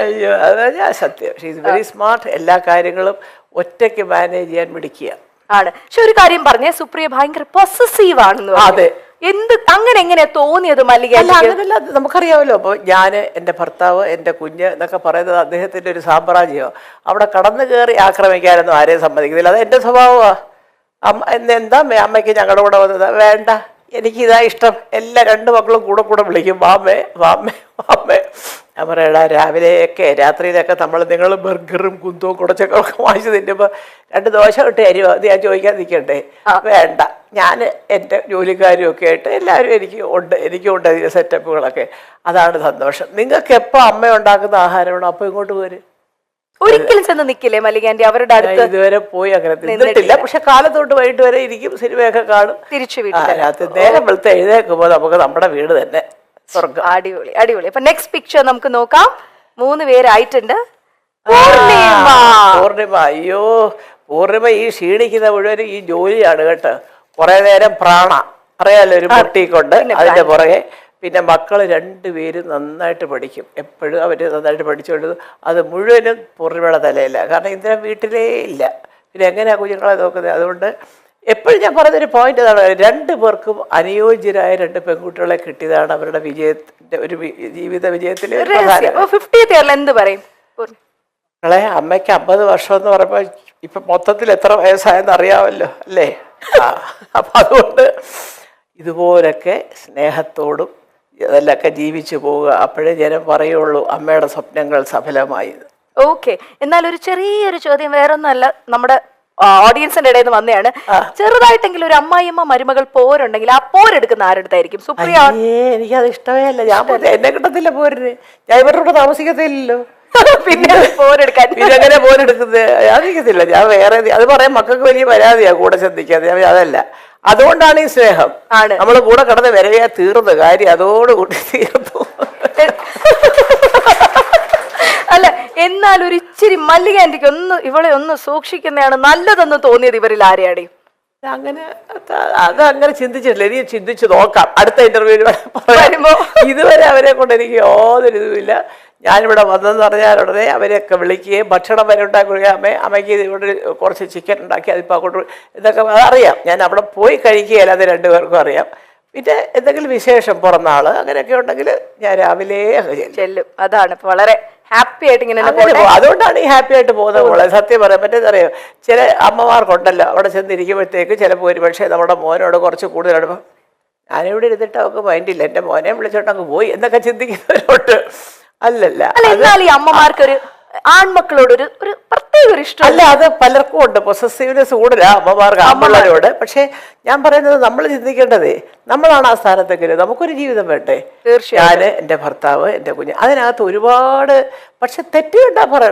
അയ്യോ അതാ ഞാൻ സത്യം. She is very smart. എല്ലാ കാര്യങ്ങളും ഒറ്റയ്ക്ക് മാനേജ് ചെയ്യാൻ മിടിക്കുക ആണ്. പക്ഷെ ഒരു കാര്യം പറഞ്ഞേ, സുപ്രിയ ഭയങ്കര പൊസസീവ് ആണെന്ന്. അതെ. എന്ത് അങ്ങനെ എങ്ങനെയാ തോന്നിയത് മല്ലിക? അങ്ങനെയല്ല, നമുക്കറിയാമല്ലോ. അപ്പോൾ ഞാൻ, എൻ്റെ ഭർത്താവ്, എൻ്റെ കുഞ്ഞ് എന്നൊക്കെ പറയുന്നത് അദ്ദേഹത്തിൻ്റെ ഒരു സാമ്രാജ്യമോ. അവിടെ കടന്നു കയറി ആക്രമിക്കാനൊന്നും ആരെയും സമ്മതിക്കുന്നില്ല. അത് എൻ്റെ സ്വഭാവമാണ്. എന്താ അമ്മയ്ക്ക് ഞങ്ങളുടെ കൂടെ വന്നത്? വേണ്ട, എനിക്കിതാ ഇഷ്ടം. എല്ലാ രണ്ട് മക്കളും കൂടെ കൂടെ വിളിക്കും വാമ്മേ വാമ്മേ വാമ്മേ. ഞാൻ പറയടാ, രാവിലെയൊക്കെ രാത്രിയിലൊക്കെ നിങ്ങൾ ബർഗറും കുന്തവും കുടച്ചൊക്കെ വാങ്ങിച്ച് തിന്നുമ്പോൾ 2 ദോശ ഇട്ട് അരിവോ അത് ഞാൻ ചോദിക്കാൻ നിൽക്കണ്ടേ? വേണ്ട, ഞാൻ എൻ്റെ ജോലിക്കാരും ഒക്കെ ആയിട്ട് എല്ലാവരും എനിക്കുണ്ട് അതിൻ്റെ സെറ്റപ്പുകളൊക്കെ. അതാണ് സന്തോഷം. നിങ്ങൾക്ക് എപ്പോൾ അമ്മ ഉണ്ടാക്കുന്ന ആഹാരമാണോ അപ്പോൾ ഇങ്ങോട്ട് പോര്. ഒരിക്കലും ചെന്ന് നിൽക്കില്ലേ മല്ലികാന്റി അവരുടെ അടുത്ത്? ഇതുവരെ പോയി അങ്ങനെ നിന്നിട്ടില്ല. പക്ഷെ കാലത്തോട്ട് വൈകിട്ട് വരെ ഇരിക്കും, സിനിമയൊക്കെ കാണും. തിരിച്ചു രാത്രി നേരം വെളുത്ത് എഴുന്നേൽക്കുമ്പോൾ നമുക്ക് നമ്മുടെ വീട് തന്നെ സ്വർഗം. അടിപൊളി അടിപൊളി. അപ്പൊ നെക്സ്റ്റ് പിക്ചർ നമുക്ക് നോക്കാം. 3 പേരായിട്ടുണ്ട്. പൂർണിമ. അയ്യോ പൂർണിമ ഈ ക്ഷീണിക്കുന്ന മുഴുവൻ ഈ ജോലിയാണ് കേട്ടോ. കുറെ നേരം അറിയാലോ, ഒരു പൊട്ടിക്കൊണ്ട് അതിന്റെ പുറകെ. പിന്നെ മക്കൾ 2 പേരും നന്നായിട്ട് പഠിക്കും. എപ്പോഴും അവർ നന്നായിട്ട് പഠിച്ചുകൊണ്ട് അത് മുഴുവനും പൂർണിമയുടെ തലയില്ല. കാരണം ഇന്ദിര വീട്ടിലേ ഇല്ല. പിന്നെ എങ്ങനെയാണ് കുഞ്ഞുങ്ങളെ നോക്കുന്നത്? അതുകൊണ്ട് എപ്പോഴും ഞാൻ പറഞ്ഞൊരു പോയിന്റ് അതാണ്, 2 പേർക്കും അനുയോജ്യരായ 2 പെൺകുട്ടികളെ കിട്ടിയതാണ് അവരുടെ വിജയത്തിന്റെ ഒരു ജീവിത വിജയത്തിലെ എന്ത് പറയും? അമ്മയ്ക്ക് 50 വർഷം എന്ന് പറയുമ്പോൾ ഇപ്പൊ മൊത്തത്തിൽ എത്ര വയസ്സായെന്ന് അറിയാമല്ലോ അല്ലേ? അപ്പൊ അതുകൊണ്ട് ഇതുപോലൊക്കെ സ്നേഹത്തോടും അതിലൊക്കെ ജീവിച്ചു പോവുക. അപ്പോഴേ ജനം പറയുള്ളൂ അമ്മയുടെ സ്വപ്നങ്ങൾ സഫലമായി. ഓക്കെ, എന്നാൽ ഒരു ചെറിയൊരു ചോദ്യം, വേറൊന്നല്ല, നമ്മുടെ ഓഡിയൻസിന്റെ ഇടയിൽ നിന്ന് വന്നതാണ്. ചെറുതായിട്ടെങ്കിലും ഒരു അമ്മായിയമ്മ മരുമകൾ പോരുണ്ടെങ്കിൽ ആ പോരെടുക്കുന്ന ആരുടെടുത്തായിരിക്കും? സുപ്രിയ. എനിക്കത് ഇഷ്ടമേ അല്ല. ഞാൻ എന്നെ കിട്ടത്തില്ല പോരിന്. ഞാൻ ഇവരുടെ കൂടെ താമസിക്കത്തില്ലല്ലോ. പിന്നെ പോരെടുക്കാൻ പിന്നെ എങ്ങനെ പോരെടുക്കുന്നത്? അറിയിക്കത്തില്ല. ഞാൻ വേറെ അത് പറയാൻ മക്കൾക്ക് വലിയ പരാതിയാ കൂടെ ശ്രദ്ധിക്കാതെ. അതല്ല, അതുകൊണ്ടാണ് ഈ സ്നേഹം. നമ്മൾ കൂടെ കിടന്ന് വരവേ തീർന്നു കാര്യം, അതോടുകൂടി തീർന്നു. അല്ല, എന്നാൽ ഒരു ഇച്ചിരി മല്ലികാന്റിക്ക് ഇവളെ ഒന്ന് സൂക്ഷിക്കുന്നതാണ് നല്ലതെന്ന് തോന്നിയത് ഇവരിൽ ആരെയാണ്? അങ്ങനെ അതങ്ങനെ ചിന്തിച്ചിട്ടില്ല. ഇനി ചിന്തിച്ചു നോക്കാം അടുത്ത ഇന്റർവ്യൂവിൽ വരുമ്പോ. ഇതുവരെ അവരെ കൊണ്ട് എനിക്ക് യാതൊരു ഇതുമില്ല. ഞാനിവിടെ വന്നതെന്ന് പറഞ്ഞാൽ ഉടനെ അവരെയൊക്കെ വിളിക്കുകയും ഭക്ഷണം വരെ ഉണ്ടാക്കി കൊടുക്കുക. അമ്മയ്ക്ക് ഇവിടെ കുറച്ച് ചിക്കൻ ഉണ്ടാക്കി അതിപ്പോൾ അങ്ങോട്ട് ഇതൊക്കെ അതറിയാം. ഞാൻ അവിടെ പോയി കഴിക്കുകയല്ല, അത് 2 പേർക്കും അറിയാം. പിന്നെ എന്തെങ്കിലും വിശേഷം പിറന്നാള് അങ്ങനെയൊക്കെ ഉണ്ടെങ്കിൽ ഞാൻ രാവിലെ ചെല്ലും. അതാണ് വളരെ ഹാപ്പി ആയിട്ട് ഇങ്ങനെ. അതുകൊണ്ടാണ് ഈ ഹാപ്പി ആയിട്ട് പോകുന്നത്. മോളെ സത്യം പറയാം. മറ്റേതറിയോ, ചില അമ്മമാർക്കുണ്ടല്ലോ അവിടെ ചെന്നിരിക്കുമ്പോഴത്തേക്ക് ചിലപ്പോൾ ഒരു പക്ഷേ നമ്മുടെ മോനോട് കുറച്ച് കൂടുതലാണ്. ഞാനിവിടെ ഇരുന്നിട്ട് അവർക്ക് മൈൻഡില്ല, എൻ്റെ മോനെ വിളിച്ചോട്ട് അങ്ങ് പോയി എന്നൊക്കെ ചിന്തിക്കുന്നവരോട്ട് അല്ലല്ല. എന്നാൽ ഈ അമ്മമാർക്കൊരു ആൺമക്കളോട് ഒരു പ്രത്യേക ഒരു ഇഷ്ടം അല്ല, അത് പലർക്കും ഉണ്ട്. പൊസസീവ്നെസ് കൂടുതലാ അമ്മമാർക്ക് ആൺപിള്ളേരോട്. പക്ഷെ ഞാൻ പറയുന്നത് നമ്മൾ ചിന്തിക്കേണ്ടതേ, നമ്മളാണ് ആ സ്ഥാനത്തെങ്കിലും നമുക്കൊരു ജീവിതം വേണ്ടേ? ഞാൻ, എൻ്റെ ഭർത്താവ്, എൻ്റെ കുഞ്ഞ്, അതിനകത്ത് ഒരുപാട് പക്ഷെ തെറ്റ് കണ്ടാ പറയണം.